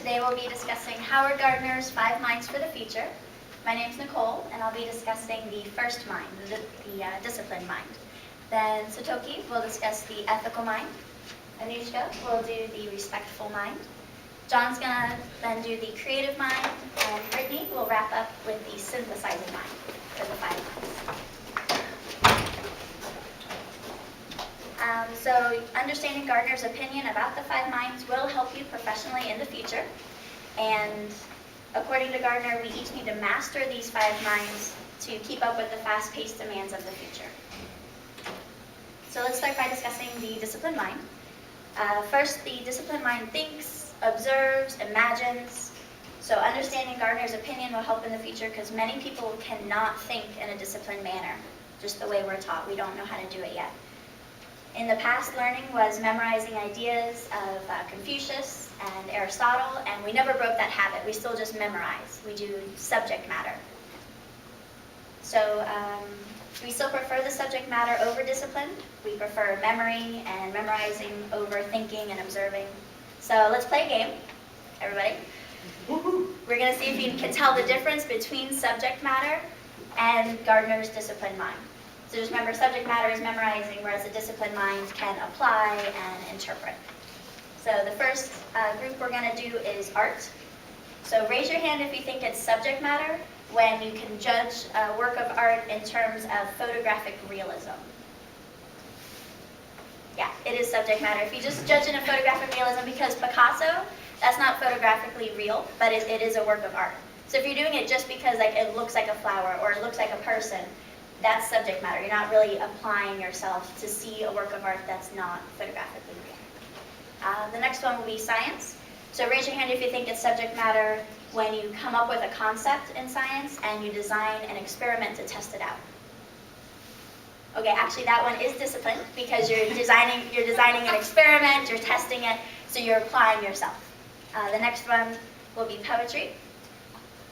Today we'll be discussing Howard Gardner's 5 Minds for the Future. My name's Nicole, and I'll be discussing the first mind, the disciplined mind. Then Satoki will discuss the ethical mind. Anushka will do the respectful mind. John's gonna then do the creative mind, and Brittany will wrap up with the synthesizing mind for the 5 minds. So understanding Gardner's opinion about the 5 minds will help you professionally in the future. And according to Gardner, we each need to master these 5 minds to keep up with the fast-paced demands of the future. So let's start by discussing the disciplined mind. First, the disciplined mind thinks, observes, imagines. So understanding Gardner's opinion will help in the future because many people cannot think in a disciplined manner, just the way we're taught. We don't know how to do it yet. In the past, learning was memorizing ideas of Confucius and Aristotle, and we never broke that habit. We still just memorize. We do subject matter. So we still prefer the subject matter over discipline. We prefer memory and memorizing over thinking and observing. So let's play a game, everybody. We're going to see if you can tell the difference between subject matter and Gardner's disciplined mind. So just remember, subject matter is memorizing, whereas the disciplined mind can apply and interpret. So the first group we're going to do is art. So raise your hand if you think it's subject matter when you can judge a work of art in terms of photographic realism. Yeah, it is subject matter. If you just judge in a photographic realism, because Picasso, that's not photographically real, but it is a work of art. So if you're doing it just because it looks like a flower or it looks like a person, that's subject matter. You're not really applying yourself to see a work of art that's not photographically real. The next one will be science. So raise your hand if you think it's subject matter when you come up with a concept in science and you design an experiment to test it out. Okay, actually that one is disciplined because you're designing an experiment, you're testing it, so you're applying yourself. The next one will be poetry.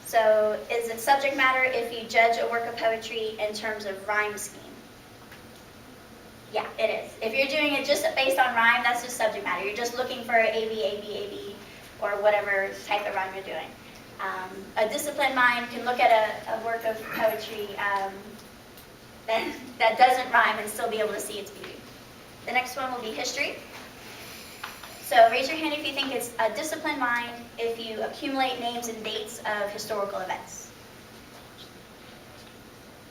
So is it subject matter if you judge a work of poetry in terms of rhyme scheme? Yeah, it is. If you're doing it just based on rhyme, that's just subject matter. You're just looking for A, B, A, B, A, B, or whatever type of rhyme you're doing. A disciplined mind can look at a work of poetry that doesn't rhyme and still be able to see its beauty. The next one will be history. So raise your hand if you think it's a disciplined mind if you accumulate names and dates of historical events.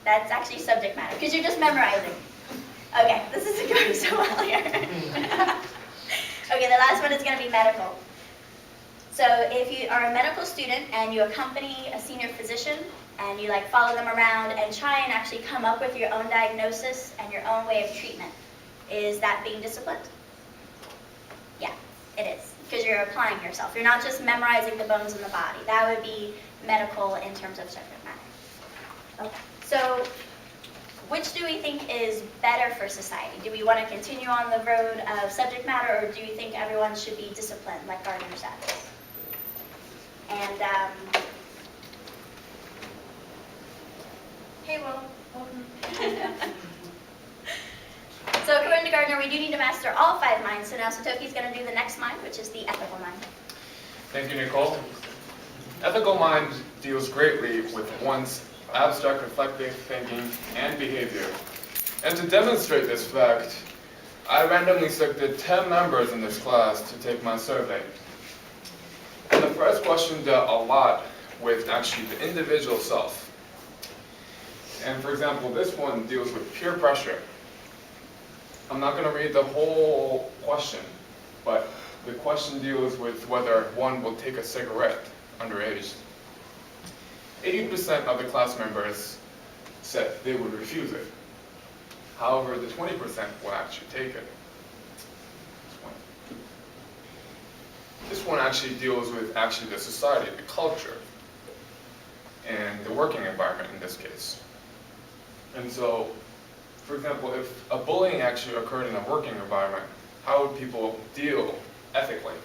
That's actually subject matter, because you're just memorizing. Okay, this isn't going so well here. Okay, the last one is going to be medical. So if you are a medical student and you accompany a senior physician and you follow them around and try and actually come up with your own diagnosis and your own way of treatment, is that being disciplined? Yeah, it is, because you're applying yourself. You're not just memorizing the bones in the body. That would be medical in terms of subject matter. Okay, so which do we think is better for society? Do we want to continue on the road of subject matter, or do you think everyone should be disciplined, like Gardner says? And, hey, Will, welcome. So according to Gardner, we do need to master all 5 minds, so now Satoki's going to do the next mind, which is the ethical mind. Thank you, Nicole. Ethical mind deals greatly with one's abstract reflective thinking and behavior. And to demonstrate this fact, I randomly selected 10 members in this class to take my survey. And the first question dealt a lot with actually the individual self. And for example, this one deals with peer pressure. I'm not going to read the whole question, but the question deals with whether one will take a cigarette underage. 80% of the class members said they would refuse it. However, the 20% will actually take it. This one actually deals with the society, the culture, and the working environment in this case. And so, for example, if a bullying actually occurred in a working environment, how would people deal ethically?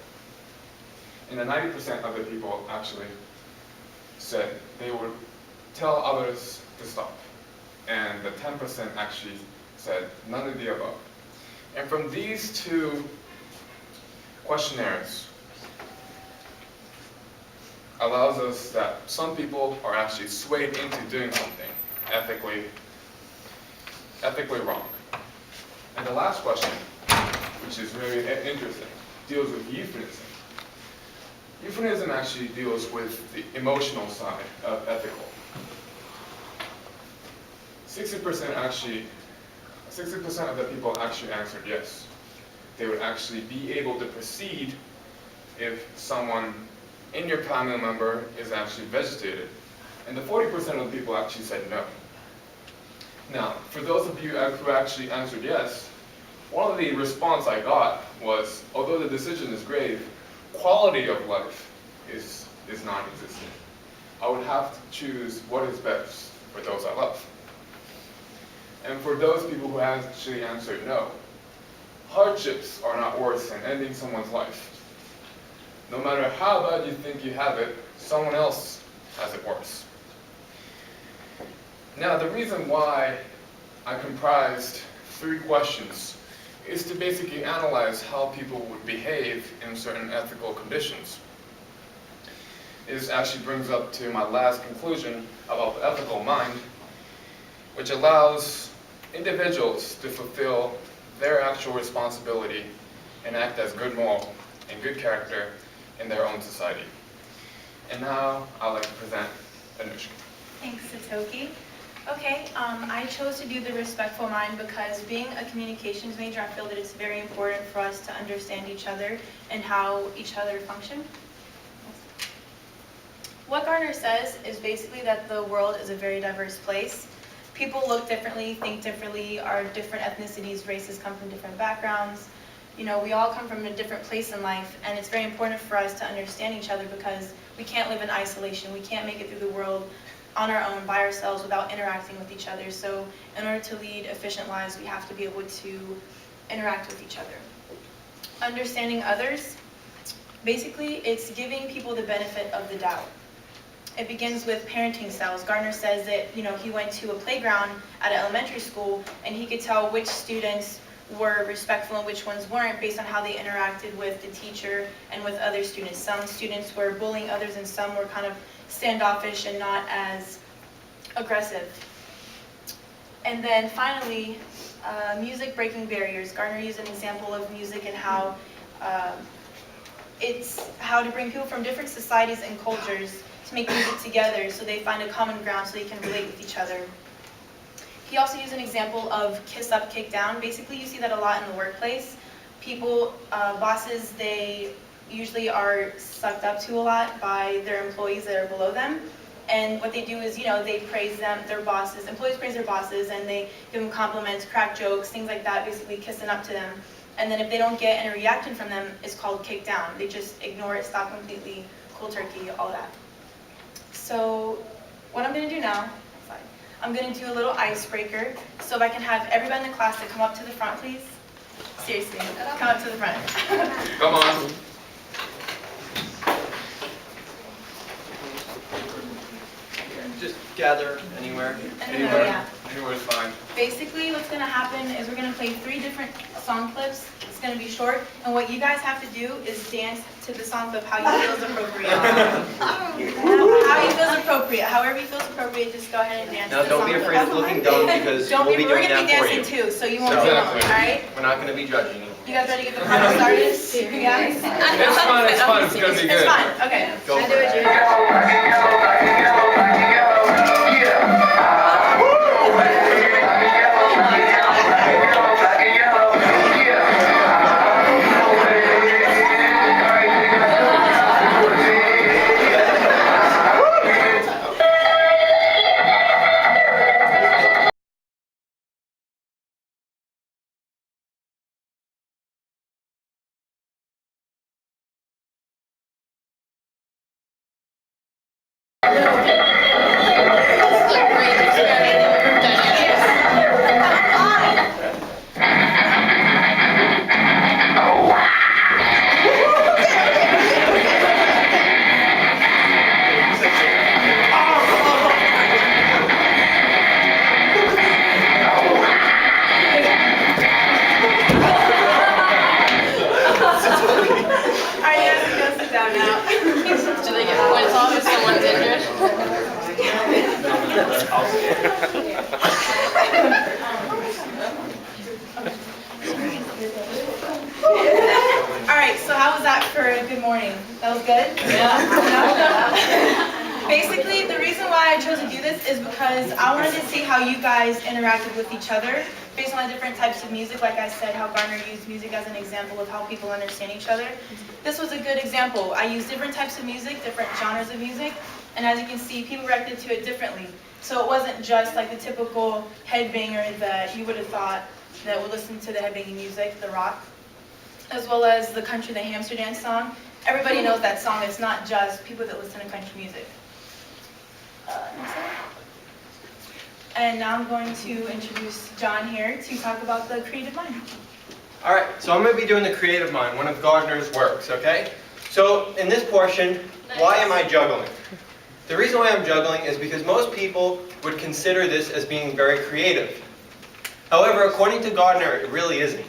And the 90% of the people actually said they would tell others to stop. And the 10% actually said none of the above. And from these 2 questionnaires, allows us that some people are actually swayed into doing something ethically wrong. And the last question, which is very interesting, deals with euphemism. Euphemism actually deals with the emotional side of ethical. 60% of the people actually answered yes. They would actually be able to proceed if someone in your family member is actually vegetated. And the 40% of the people actually said no. Now, for those of you who actually answered yes, one of the response I got was, although the decision is grave, quality of life is non-existent. I would have to choose what is best for those I love. And for those people who actually answered no, hardships are not worse than ending someone's life. No matter how bad you think you have it, someone else has it worse. Now, the reason why I comprised 3 questions is to basically analyze how people would behave in certain ethical conditions. This actually brings up to my last conclusion about the ethical mind, which allows individuals to fulfill their actual responsibility and act as good moral and good character in their own society. And now I'd like to present Anushka. Thanks, Satoki. Okay, I chose to do the respectful mind because being a communications major, I feel that it's very important for us to understand each other and how each other function. What Gardner says is basically that the world is a very diverse place. People look differently, think differently, are different ethnicities, races come from different backgrounds. You know, we all come from a different place in life, and it's very important for us to understand each other because we can't live in isolation. We can't make it through the world on our own, by ourselves, without interacting with each other. So in order to lead efficient lives, we have to be able to interact with each other. Understanding others, basically, it's giving people the benefit of the doubt. It begins with parenting styles. Gardner says that, he went to a playground at an elementary school, and he could tell which students were respectful and which ones weren't based on how they interacted with the teacher and with other students. Some students were bullying others, and some were kind of standoffish and not as aggressive. And then finally, music breaking barriers. Gardner used an example of music and how it's how to bring people from different societies and cultures to make music together so they find a common ground so they can relate with each other. He also used an example of kiss up, kick down. Basically, you see that a lot in the workplace. People, bosses, they usually are sucked up to a lot by their employees that are below them. And what they do is, they praise them, their bosses. Employees praise their bosses, and they give them compliments, crack jokes, things like that, basically kissing up to them. And then if they don't get any reaction from them, it's called kick down. They just ignore it, stop completely, cold turkey, all that. So what I'm going to do now, I'm going to do a little icebreaker. So if I can have everybody in the class to come up to the front, please. Seriously, come up to the front. Come on. Just gather anywhere. Anywhere. Yeah. Anywhere is fine. Basically, what's going to happen is we're going to play 3 different song clips. It's going to be short, and what you guys have to do is dance to the song clip how you feel is appropriate. How you feel is appropriate. However you feel is appropriate, just go ahead and dance Now, to the don't song be clip. afraid of looking dumb because Don't we'll be we're doing going to be that for dancing you. too, so you won't So- be alone, all right? We're not going to be judging you. You guys ready to get the party started? Yeah? It's fun, it's fun, it's gonna be good. It's fun, okay. Go for it. That was good? Yeah. Basically, the reason why I chose to do this is because I wanted to see how you guys interacted with each other based on the different types of music. Like I said, how Gardner used music as an example of how people understand each other. This was a good example. I used different types of music, different genres of music, and as you can see, people reacted to it differently. So it wasn't just like the typical headbanger that you would have thought that would listen to the headbanging music, the rock, as well as the country, the hamster dance song. Everybody knows that song. It's not just people that listen to country music. Next slide. And now I'm going to introduce John here to talk about the creative mind. All right, so I'm going to be doing the creative mind, one of Gardner's works, okay? So in this portion, why am I juggling? The reason why I'm juggling is because most people would consider this as being very creative. However, according to Gardner, it really isn't.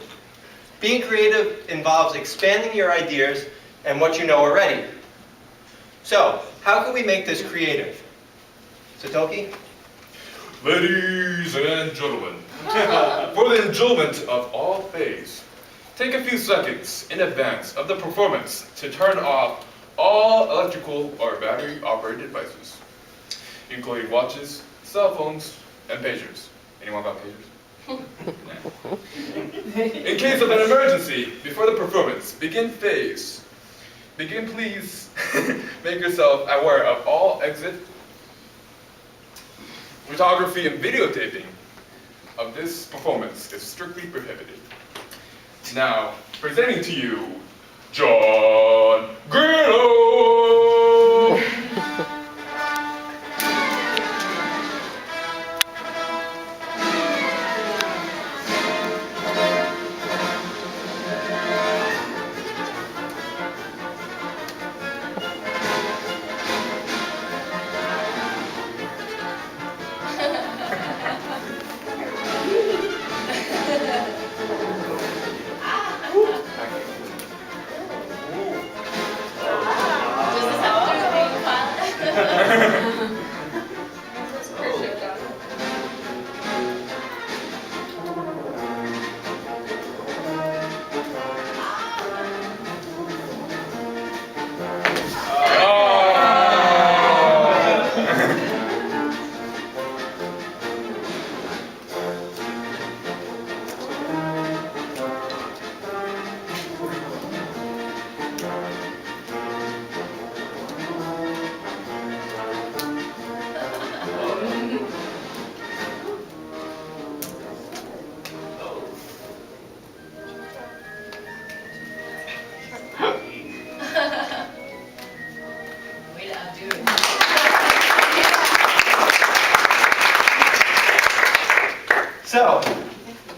Being creative involves expanding your ideas and what you know already. So, how can we make this creative? Satoki? Ladies and gentlemen, for the enjoyment of all faiths, take a few seconds in advance of the performance to turn off all electrical or battery-operated devices, including watches, cell phones, and pagers. Anyone got pagers? In case of an emergency, before the performance, begin please make yourself aware of all exit, photography and videotaping of this performance is strictly prohibited. Now, presenting to you, John Grillo! So,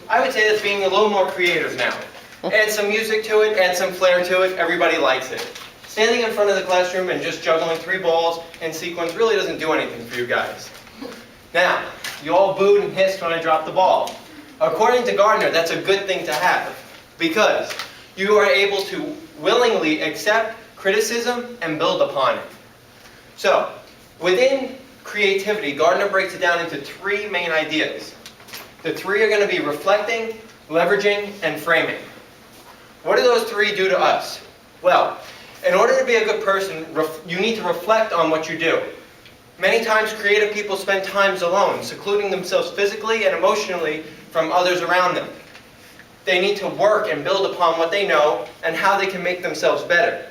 I would say that's being a little more creative now. Add some music to it, add some flair to it, everybody likes it. Standing in front of the classroom and just juggling 3 balls in sequence really doesn't do anything for you guys. Now, you all booed and hissed when I dropped the ball. According to Gardner, that's a good thing to have, because you are able to willingly accept criticism and build upon it. So, within creativity, Gardner breaks it down into 3 main ideas. The 3 are going to be reflecting, leveraging, and framing. What do those 3 do to us? Well, in order to be a good person, you need to reflect on what you do. Many times creative people spend times alone, secluding themselves physically and emotionally from others around them. They need to work and build upon what they know and how they can make themselves better.